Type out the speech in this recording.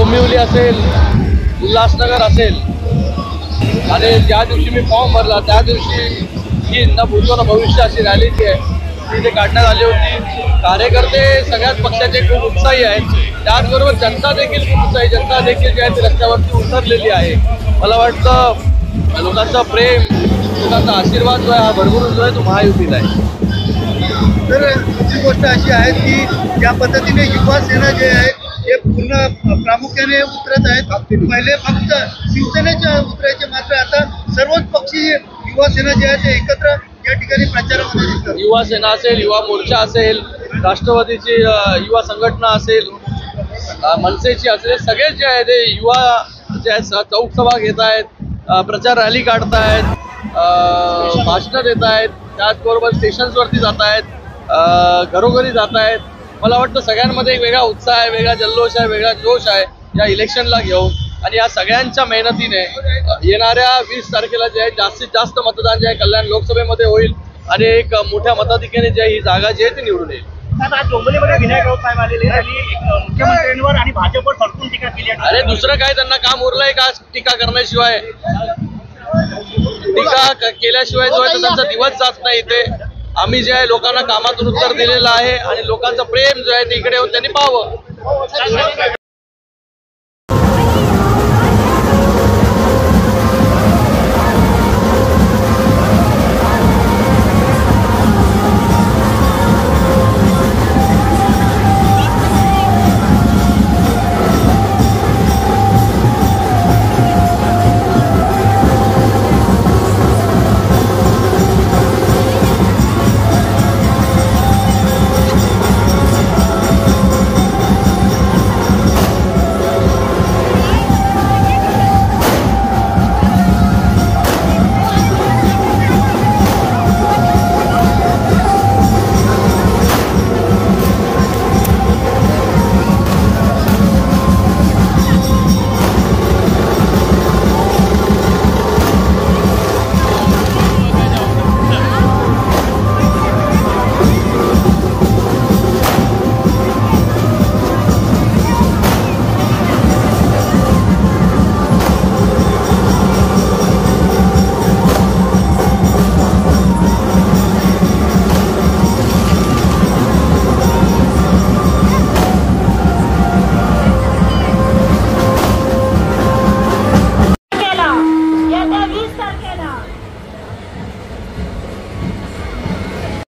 डोंबिवली असेल, उल्हासनगर असेल, आणि ज्या दिवशी मी फॉर्म भरला त्या दिवशी ही न भूतो न भविष्य अशी रॅली जी आहे ती इथे काढण्यात आली होती. कार्यकर्ते सगळ्याच पक्षाचे खूप उत्साही आहेत, त्याचबरोबर जनता देखील खूप उत्साही, जनता देखील जी आहे ती रस्त्यावरती उतरलेली आहे. मला वाटतं लोकांचं प्रेम, लोकांचा आशीर्वाद जो आहे हा भरभरून जो आहे तो महायुतीला आहे. तर दुसरी गोष्ट अशी आहे की ज्या पद्धतीने युवा सेना जे आहे ते पूर्ण प्रामुख्याने उतरत आहेत. पहिले फक्त शिवसेनेच्या उतरायचे, मात्र आता सर्वच पक्षी युवा सेना जे आहे ते एकत्र या ठिकाणी प्रचारामध्ये दिसतात. युवा सेना असेल, युवा मोर्चा असेल, राष्ट्रवादीची युवा संघटना असेल, मनसेची असेल, सगळे जे आहे ते युवा जे आहेत चौक सभा घेत आहेत, प्रचार रॅली काढतायत, भाषणं देत आहेत, त्याचबरोबर स्टेशन्सवरती जात आहेत, घरोघरी जात आहेत. मला वाटतं सगळ्यांमध्ये एक वेगळा उत्साह आहे, वेगळा जल्लोष आहे, वेगळा जोश आहे या इलेक्शनला घेऊन. आणि या सगळ्यांच्या मेहनतीने येणाऱ्या 20 तारखेला जे आहे जास्तीत जास्त मतदान जे आहे कल्याण लोकसभेमध्ये होईल आणि एक मोठ्या मताधिक्याने जे ही जागा जी आहे ती निवडून येईल. आज डोंबिवलीमध्ये विनायक राऊत साहेब आलेले आणि मुख्यमंत्र्यांवर आणि भाजपवर सडकून टीका केली आहे. अरे दुसरं काय त्यांना काम उरलंय का टीका करण्याशिवाय? टीका केल्याशिवाय जो आहे तो त्यांचा दिवस जात नाही. इथे आम्ही जे आहे लोकांना कामातून उत्तर दिलेलं आहे आणि लोकांचं प्रेम जो आहे ते इकडे येऊन त्यांनी पाहावं.